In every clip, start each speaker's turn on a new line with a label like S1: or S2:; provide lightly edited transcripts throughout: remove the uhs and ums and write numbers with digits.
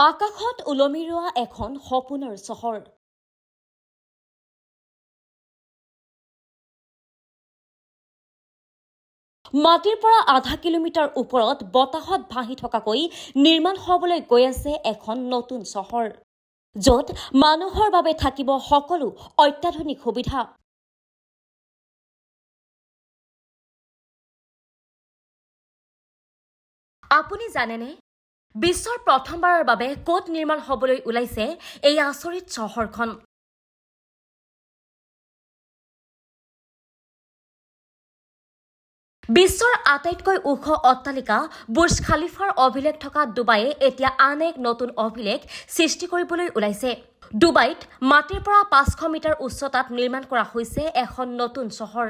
S1: আকাশত ওলমি ৰোৱা এখন সপোনৰ চহৰ। মাটিৰ পৰা আধা কিলোমিটাৰ ওপৰত বতাহত ভাহি থকাকৈ নিৰ্মাণ হ'বলৈ গৈ আছে এখন নতুন চহৰ, য'ত মানুহৰ বাবে থাকিব সকলো অত্যাধুনিক সুবিধা। আপুনি জানেনে, বিশ্বৰ প্ৰথমবাৰৰ বাবে ক'ত নিৰ্মাণ হ'বলৈ ওলাইছে এই আচৰিত চহৰখন? বিশ্বৰ আটাইতকৈ ওখ অট্টালিকা বুৰ্জ খালিফাৰ অভিলেখ থকা ডুবাইয়ে এতিয়া আন এক নতুন অভিলেখ সৃষ্টি কৰিবলৈ ওলাইছে। ডুবাইত মাটিৰ পৰা 500 মিটাৰ উচ্চতাত নিৰ্মাণ কৰা হৈছে এখন নতুন চহৰ।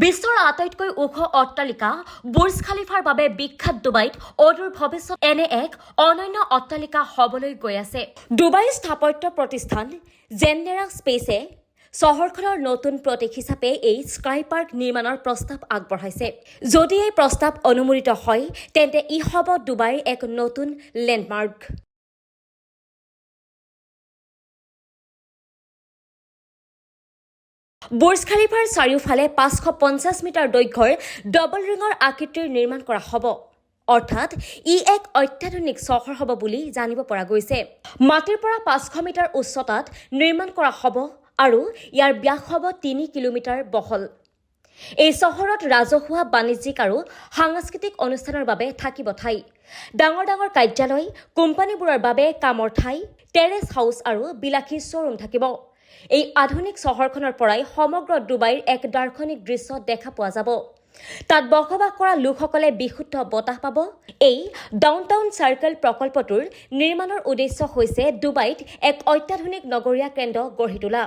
S1: বিশ্বৰ আটাইতকৈ ওখ অট্টালিকা বুৰ্জ খালিফাৰ বাবে বিখ্যাত ডুবাইত অদূৰ ভৱিষ্যত এনে এক অনন্য অট্টালিকা হ'বলৈ গৈ আছে। ডুবাইৰ স্থাপত্য প্ৰতিষ্ঠান জেন্ডেৰা স্পেচে চহৰখনৰ নতুন প্ৰতীক হিচাপে এই স্কাই পাৰ্ক নিৰ্মাণৰ প্ৰস্তাৱ আগবঢ়াইছে। যদি এই প্ৰস্তাৱ অনুমোদিত হয়, তেন্তে ই হ'ব ডুবাইৰ এক নতুন লেণ্ডমাৰ্ক। বুৰ্জ খালিফাৰ চাৰিওফালে 550 মিটাৰ দৈৰ্ঘ্যৰ ডবল ৰিঙৰ আকৃতিৰ নিৰ্মাণ কৰা হ'ব। অৰ্থাৎ ই এক অত্যাধুনিক চহৰ হ'ব বুলি জানিব পৰা গৈছে। মাটিৰ পৰা 500 মিটাৰ উচ্চতাত নিৰ্মাণ কৰা হ'ব আৰু ইয়াৰ ব্যাস হ'ব 3 কিলোমিটাৰ বহল। এই চহৰত ৰাজহুৱা, বাণিজ্যিক আৰু সাংস্কৃতিক অনুষ্ঠানৰ বাবে থাকিব ঠাই। ডাঙৰ ডাঙৰ কাৰ্যালয়, কোম্পানীবোৰৰ বাবে কামৰ ঠাই, টেৰেছ হাউচ আৰু বিলাসী শ্ব'ৰুম থাকিব। এই আধুনিক চহৰখনৰ পৰাই সমগ্ৰ ডুবাইৰ এক দাৰ্শনিক দৃশ্য দেখা পোৱা যাব। তাত বসবাস কৰা লোকসকলে বিশুদ্ধ বতাহ পাব। এই ডাউনটাউন চাৰ্কেল প্ৰকল্পটোৰ নিৰ্মাণৰ উদ্দেশ্য হৈছে ডুবাইত এক অত্যাধুনিক নগৰীয়া কেন্দ্ৰ গঢ়ি তোলা।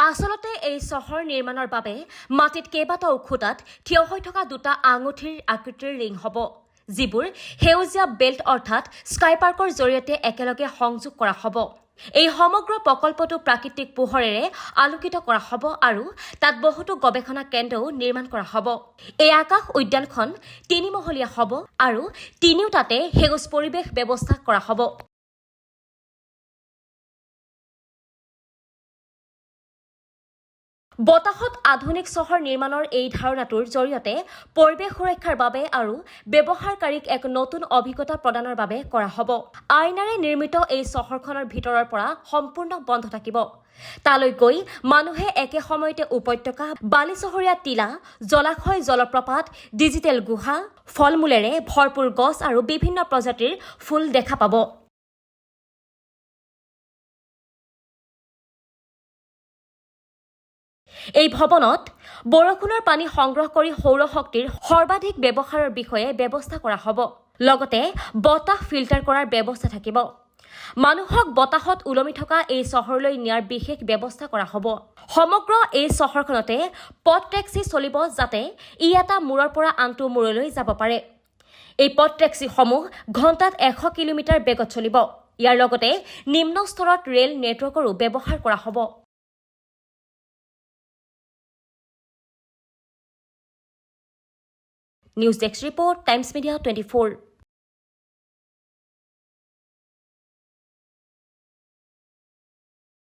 S1: আচলতে এই চহৰ নিৰ্মাণৰ বাবে মাটিত কেইবাটাও খুঁটাত থিয় হৈ থকা দুটা আঙুঠিৰ আকৃতিৰ ৰিং হ'ব, যিবোৰ সেউজীয়া বেল্ট অৰ্থাৎ স্কাই পাৰ্কৰ জৰিয়তে একেলগে সংযোগ কৰা হ'ব। এই সমগ্ৰ প্ৰকল্পটো প্ৰাকৃতিক পোহৰেৰে আলোকিত কৰা হ'ব আৰু তাত বহুতো গৱেষণা কেন্দ্ৰও নিৰ্মাণ কৰা হ'ব। এই আকাশ উদ্যানখন 3 মহলীয়া হ'ব আৰু তিনিওটাতে সেউজ পৰিৱেশ ব্যৱস্থা কৰা হ'ব। বতাহত আধুনিক চহৰ নিৰ্মাণৰ এই ধাৰণাটোৰ জৰিয়তে পৰিৱেশ সুৰক্ষাৰ বাবে আৰু ব্যৱহাৰকাৰীক এক নতুন অভিজ্ঞতা প্ৰদানৰ বাবে কৰা হ'ব। আইনাৰে নিৰ্মিত এই চহৰখনৰ ভিতৰৰ পৰা সম্পূৰ্ণ বন্ধ থাকিব। তালৈ গৈ মানুহে একে সময়তে উপত্যকা, বালিচহৰীয়া টিলা, জলাশয়, জলপ্ৰপাত, ডিজিটেল গুহা, ফল-মূলেৰে ভৰপূৰ গছ আৰু বিভিন্ন প্ৰজাতিৰ ফুল দেখা পাব। এই ভৱনত বৰষুণৰ পানী সংগ্ৰহ কৰি সৌৰ শক্তিৰ সৰ্বাধিক ব্যৱহাৰৰ বিষয়ে ব্যৱস্থা কৰা হ'ব। লগতে বতাহ ফিল্টাৰ কৰাৰ ব্যৱস্থা থাকিব। মানুহক বতাহত ওলমি থকা এই চহৰলৈ নিয়াৰ বিশেষ ব্যৱস্থা কৰা হ'ব। সমগ্ৰ এই চহৰখনতে পথ টেক্সি চলিব, যাতে ই এটা মূৰৰ পৰা আনটো মূৰলৈ যাব পাৰে। এই পথ টেক্সিসমূহ ঘণ্টাত 100 কিলোমিটাৰ বেগত চলিব। ইয়াৰ লগতে নিম্ন স্তৰত ৰেল নেটৱৰ্কৰো ব্যৱহাৰ কৰা হ'ব। News desk report, times media 24।